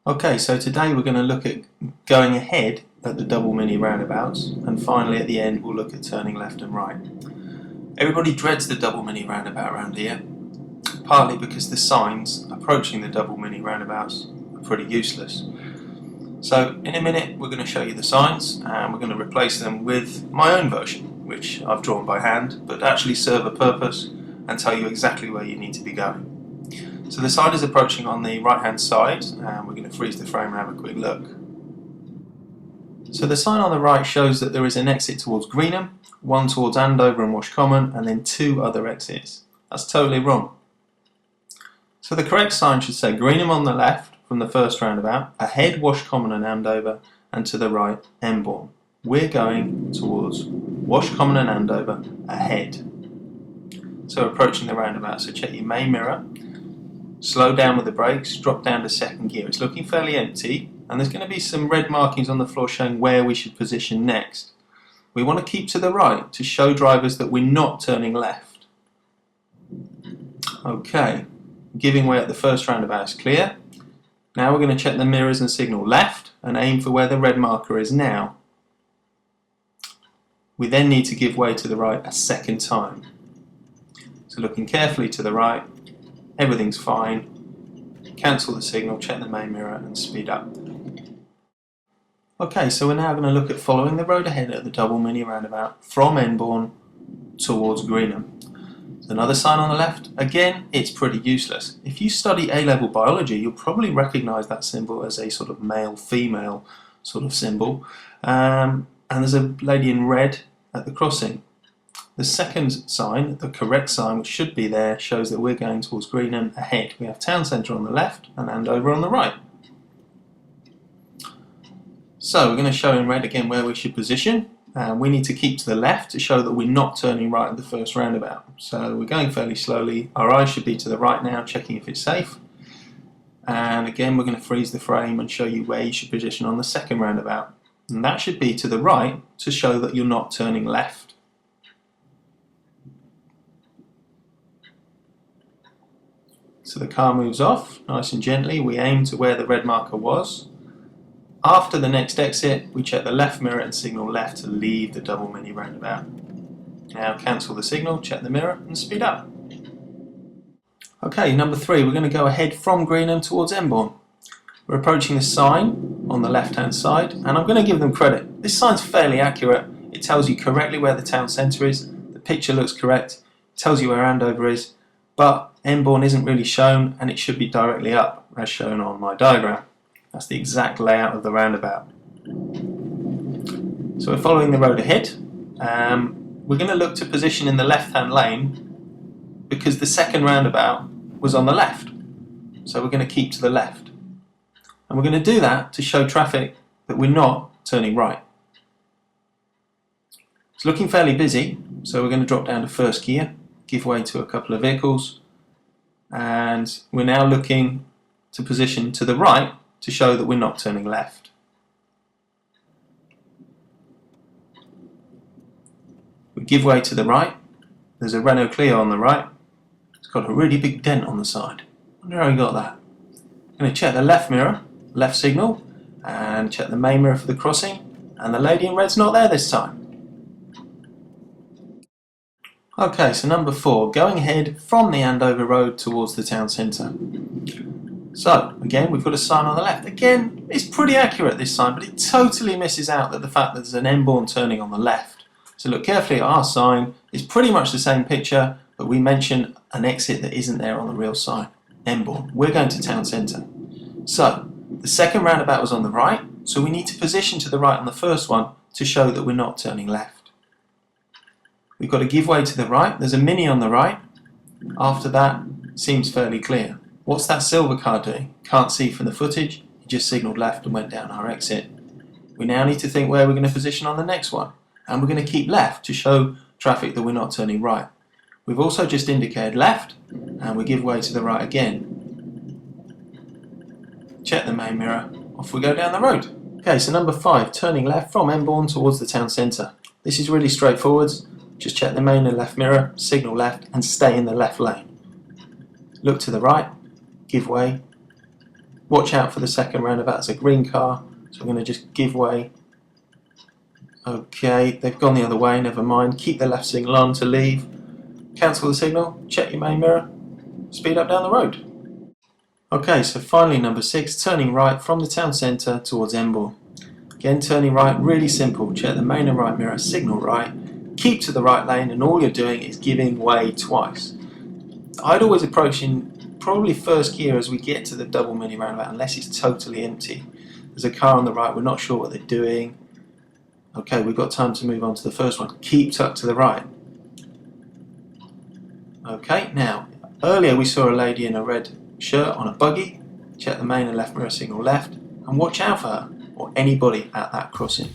Okay, so today we're going to look at going ahead at the double mini roundabouts, and finally at the end we'll look at turning left and right. Everybody dreads the double mini roundabout around here, partly because the signs approaching the double mini roundabouts are pretty useless. So in a minute we're going to show you the signs and we're going to replace them with my own version, which I've drawn by hand, but actually serve a purpose and tell you exactly where you need to be going. So the sign is approaching on the right hand side, and we're going to freeze the frame and have a quick look. So the sign on the right shows that there is an exit towards Greenham, one towards Andover and Wash Common, and then two other exits. That's totally wrong. So the correct sign should say Greenham on the left from the first roundabout, ahead Wash Common and Andover, and to the right ENBOURNE. We're going towards Wash Common and Andover ahead. So approaching the roundabout, so check your main mirror. Slow down with the brakes, drop down to second gear. It's looking fairly empty, and there's going to be some red markings on the floor showing where we should position next. We want to keep to the right to show drivers that we're not turning left. Okay, giving way at the first roundabout is clear. Now we're going to check the mirrors and signal left and aim for where the red marker is now. We then need to give way to the right a second time. So looking carefully to the right, everything's fine. Cancel the signal, check the main mirror and speed up. Okay, so we're now going to look at following the road ahead at the double mini roundabout from ENBOURNE towards Greenham. There's another sign on the left. Again, it's pretty useless. If you study A-level biology, you'll probably recognise that symbol as a sort of male-female sort of symbol. And there's a lady in red at the crossing. The second sign, the correct sign, which should be there, shows that we're going towards Greenham ahead. We have town centre on the left and Andover on the right. So we're going to show in red again where we should position. We need to keep to the left to show that we're not turning right at the first roundabout. So we're going fairly slowly. Our eyes should be to the right now, checking if it's safe. And again, we're going to freeze the frame and show you where you should position on the second roundabout. And that should be to the right to show that you're not turning left. So the car moves off, nice and gently. We aim to where the red marker was. After the next exit, we check the left mirror and signal left to leave the double mini roundabout. Now cancel the signal, check the mirror and speed up. Okay, number 3, we're going to go ahead from Greenham towards ENBOURNE. We're approaching the sign on the left hand side, and I'm going to give them credit. This sign's fairly accurate. It tells you correctly where the town centre is, the picture looks correct, it tells you where Andover is, but ENBOURNE isn't really shown, and it should be directly up as shown on my diagram. That's the exact layout of the roundabout. So we're following the road ahead. We're going to look to position in the left hand lane because the second roundabout was on the left. So we're going to keep to the left. And we're going to do that to show traffic that we're not turning right. It's looking fairly busy, so we're going to drop down to first gear, give way to a couple of vehicles, and we're now looking to position to the right to show that we're not turning left. We give way to the right. There's a Renault Clio on the right. It's got a really big dent on the side. I wonder how he got that. I'm going to check the left mirror, left signal, and check the main mirror for the crossing, and the lady in red's not there this time. Okay, so number 4, going ahead from the Andover Road towards the town centre. So, again, we've got a sign on the left. Again, it's pretty accurate, this sign, but it totally misses out the fact that there's an ENBOURNE turning on the left. So look carefully at our sign. It's pretty much the same picture, but we mention an exit that isn't there on the real sign. ENBOURNE. We're going to town centre. So, the second roundabout was on the right, so we need to position to the right on the first one to show that we're not turning left. We've got to give way to the right. There's a Mini on the right. After that, seems fairly clear. What's that silver car doing? Can't see from the footage. He just signalled left and went down our exit. We now need to think where we're going to position on the next one. And we're going to keep left to show traffic that we're not turning right. We've also just indicated left, and we give way to the right again. Check the main mirror. Off we go down the road. Okay, so number 5, turning left from ENBOURNE towards the town centre. This is really straightforward. Just check the main and left mirror, signal left, and stay in the left lane. Look to the right, give way, Watch out for the second roundabout, it's a green car, so I'm going to just give way. Okay, they've gone the other way, never mind. Keep the left signal on to leave. Cancel the signal, check your main mirror, speed up down the road. Okay, so finally number 6, turning right from the town centre towards ENBOURNE. Again, turning right, really simple. Check the main and right mirror, signal right, keep to the right lane, and all you're doing is giving way twice. I'd always approach in probably first gear as we get to the double mini roundabout, unless it's totally empty. There's a car on the right, we're not sure what they're doing. Okay, we've got time to move on to the first one. Keep tucked to the right. Okay, now, earlier we saw a lady in a red shirt on a buggy. Check the main and left mirror signal left, and watch out for her, or anybody at that crossing.